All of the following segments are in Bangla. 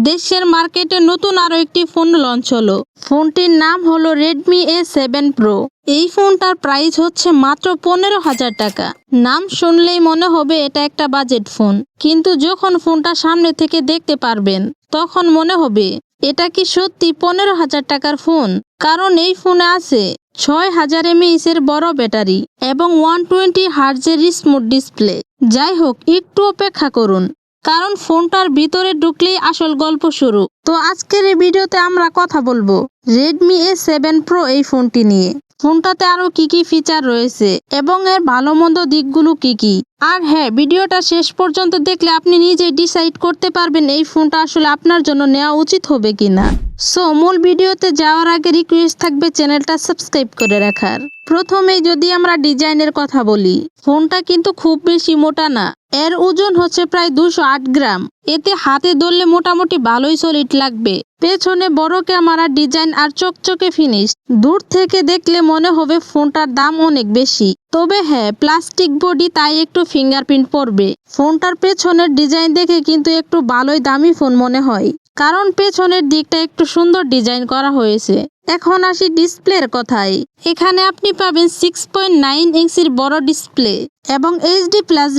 দেশের মার্কেটে নতুন আরো একটি ফোন লঞ্চ হলো। ফোনটির নাম হলো Redmi A7 Pro। এই ফোনটার প্রাইস হচ্ছে মাত্র 15,000 টাকা। নাম শুনলেই মনে হবে এটা একটা বাজেট ফোন, কিন্তু যখন ফোনটা সামনে থেকে দেখতে পারবেন তখন মনে হবে এটা কি সত্যি 15,000 টাকার ফোন। কারণ এই ফোনে আছে 6000 mAh এর বড় ব্যাটারি এবং 120 হার্টজের স্মুথ ডিসপ্লে। যাই হোক, একটু অপেক্ষা করুন, কারণ ফোনটার ভিতরে ঢুকলেই আসল গল্প শুরু। তো আজকের এই ভিডিওতে আমরা কথা বলবো Redmi A7 Pro এই ফোনটি নিয়ে। ফোনটাতে আরো কি কি ফিচার রয়েছে এবং এর ভালো মন্দ দিকগুলো কি কি। আর হ্যাঁ, ভিডিওটা শেষ পর্যন্ত দেখলে আপনি নিজেই ডিসাইড করতে পারবেন এই ফোনটা আসলে আপনার জন্য নেওয়া উচিত হবে কিনা। সো মূল ভিডিওতে যাওয়ার আগে রিকোয়েস্ট থাকবে চ্যানেলটা সাবস্ক্রাইব করে রাখার। প্রথমে যদি আমরা ডিজাইনের কথা বলি, ফোনটা কিন্তু খুব বেশি মোটা না। এর ওজন হচ্ছে প্রায় 208 গ্রাম। এতে হাতে ধরলে মোটামুটি ভালোই সলিড লাগবে। পেছনে বড় ক্যামেরা ডিজাইন আর চকচকে ফিনিশ। দূর থেকে দেখলে মনে হবে ফোনটার দাম অনেক বেশি। তবে হ্যাঁ, প্লাস্টিক বডি, তাই একটু ফিঙ্গারপ্রিন্ট পড়বে। ফোনটার পেছনের ডিজাইন দেখে কিন্তু একটু ভালোই দামি ফোন মনে হয়, কারণ পেছনের দিকটা একটু সুন্দর ডিজাইন করা হয়েছে। এখন আসি ডিসপ্লের কথায়। এখানে আপনি পাবেন 6.9 ইঞ্চির বড় ডিসপ্লে এবং HD+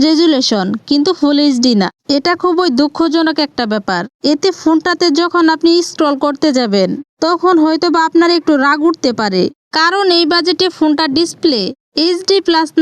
রেজুলেশন, কিন্তু ফুল এইচডি না। এটা খুবই দুঃখজনক একটা ব্যাপার। এতে ফোনটাতে যখন আপনি স্ক্রল করতে যাবেন তখন হয়তোবা আপনার একটু রাগ উঠতে পারে, কারণ এই বাজেটে ফোনটার ডিসপ্লে HD+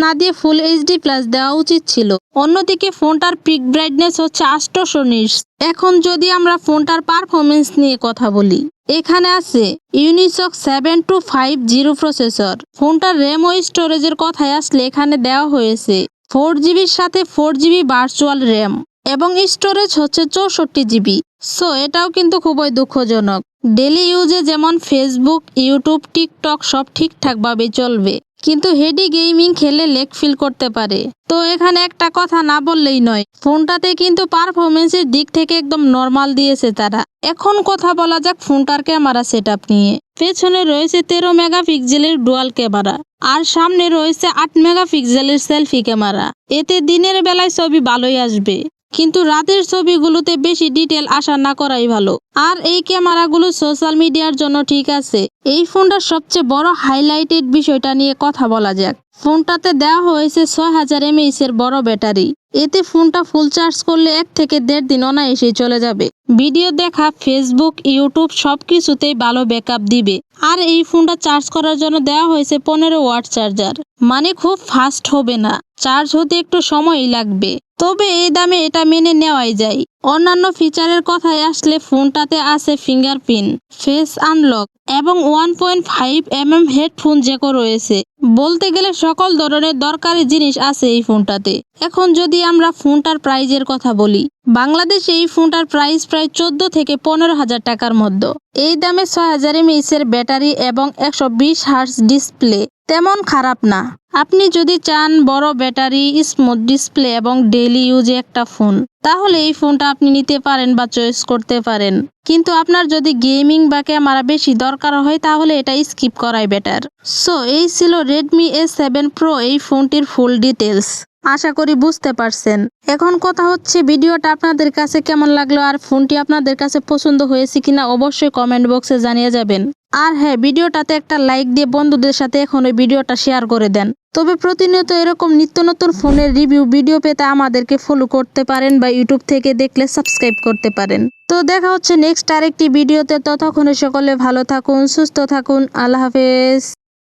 না দিয়ে ফুল HD+ দেওয়া উচিত ছিল। অন্যদিকে ফোনটার পিক ব্রাইটনেস হচ্ছে 800 নিটস। এখন যদি আমরা ফোনটার পারফরমেন্স নিয়ে কথা বলি, এখানে আছে ইউনিসক 7250 প্রসেসর। ফোনটার র্যাম ও স্টোরেজের কথায় আসলে এখানে দেওয়া হয়েছে 4GB সাথে 4GB ভার্চুয়াল র্যাম এবং স্টোরেজ হচ্ছে 64GB। সো এটাও কিন্তু খুবই দুঃখজনক। ডেলি ইউজে যেমন ফেসবুক, ইউটিউব, টিকটক সব ঠিকঠাক ভাবে চলবে, কিন্তু হেডি গেমিং খেলে লেগ ফিল করতে পারে। তো এখানে একটা কথা না বললেই নয়, ফোনটাতে কিন্তু পারফরমেন্সের দিক থেকে একদম নরমাল দিয়েছে তারা। এখন কথা বলা যাক ফোনটার ক্যামেরা সেটআপ নিয়ে। পেছনে রয়েছে 13 মেগাপিক্সেলের ডুয়াল ক্যামেরা আর সামনে রয়েছে 8 মেগাপিক্সেলের সেলফি ক্যামেরা। এতে দিনের বেলায় ছবি ভালোই আসবে, কিন্তু রাতের ছবিগুলোতে বেশি ডিটেল আশা না করাই ভালো। আর এই ক্যামেরাগুলো সোশ্যাল মিডিয়ার জন্য ঠিক আছে। এই ফোনটার সবচেয়ে বড় হাইলাইটেড বিষয়টা নিয়ে কথা বলা যাক। ফোনটাতে দেওয়া হয়েছে 6000 mAh এর বড় ব্যাটারি। এতে ফোনটা ফুল চার্জ করলে 1 থেকে 1.5 দিন অনায়াসেই চলে যাবে। ভিডিও দেখা, ফেসবুক, ইউটিউব সবকিছুতেই ভালো ব্যাকআপ দিবে। আর এই ফোনটা চার্জ করার জন্য দেওয়া হয়েছে 15 ওয়াট চার্জার, মানে খুব ফাস্ট হবে না, চার্জ হতে একটু সময়ই লাগবে। তবে এই দামে এটা মেনে নেওয়াই যায়। অন্যান্য ফিচারের কথায় আসলে ফোনটাতে আছে ফিঙ্গারপ্রিন্ট, ফেস আনলক এবং 1.5mm হেডফোন জ্যাকও রয়েছে। বলতে গেলে সকল ধরনের দরকারি জিনিস আছে এই ফোনটাতে। এখন যদি আমরা ফোনটার প্রাইজের কথা বলি, বাংলাদেশে এই ফোনটার প্রাইস প্রায় 14 থেকে 15,000 টাকার মধ্যে। এই দামে 6000 mAh এর ব্যাটারি এবং 120 হার্টজ ডিসপ্লে তেমন খারাপ না। আপনি যদি চান বড় ব্যাটারি, স্মুথ ডিসপ্লে এবং ডেইলি ইউজে একটা ফোন, তাহলে এই ফোনটা আপনি নিতে পারেন বা চয়েস করতে পারেন। কিন্তু আপনার যদি গেমিং বা ক্যামেরা বেশি দরকার হয় তাহলে এটা স্কিপ করাই বেটার। সো এই ছিল Redmi A7 Pro এই ফোনটির ফুল ডিটেলস। আশা করি বুঝতে পারছেন। এখন কথা হচ্ছে ভিডিওটা আপনাদের কাছে কেমন লাগলো আর ফোনটি আপনাদের কাছে পছন্দ হয়েছে কিনা অবশ্যই কমেন্ট বক্সে জানিয়ে যাবেন। আর হ্যাঁ, ভিডিওটাতে একটা লাইক দিয়ে বন্ধুদের সাথে এখন ওই ভিডিওটা শেয়ার করে দেন। তবে প্রতিনিয়ত এরকম নিত্য নতুন ফোনের রিভিউ ভিডিও পেতে আমাদেরকে ফলো করতে পারেন বা ইউটিউব থেকে দেখলে সাবস্ক্রাইব করতে পারেন। তো দেখা হচ্ছে নেক্সট আরেকটি ভিডিওতে। ততক্ষণে সকলে ভালো থাকুন, সুস্থ থাকুন। আল্লাহ হাফেজ।